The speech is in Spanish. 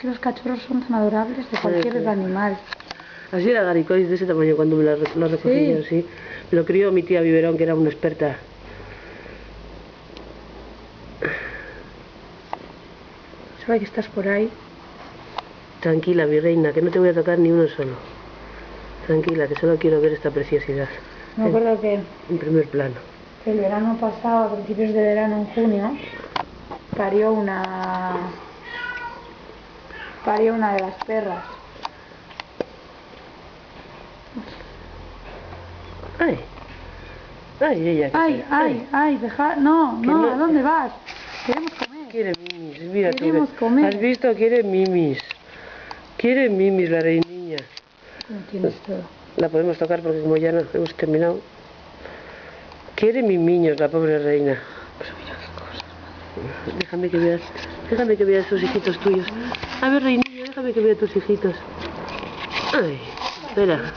Que los cachorros son tan adorables de cualquier animal. Así era Garicois, de ese tamaño cuando me lo recogí yo, sí. Me lo crió mi tía Biberón, que era una experta. ¿Sabes que estás por ahí? Tranquila, mi reina, que no te voy a tocar ni uno solo. Tranquila, que solo quiero ver esta preciosidad. Me acuerdo que en primer plano. El verano pasado, a principios de verano, en junio, parió una de las perras. Ay, ay, ella. Ay, deja, no, ¿a dónde vas? Queremos comer. Quiere mimis, mira tú. Queremos comer. ¿Has visto? Quiere mimis. Quiere mimis la reiniña. ¿Cómo tienes todo? La podemos tocar porque como ya no hemos terminado. Quiere mimiños la pobre reina. Pero mira qué cosas, madre. Déjame que vea esos hijitos tuyos. A ver, reiniña, déjame que vea tus hijitos. Ay, espera.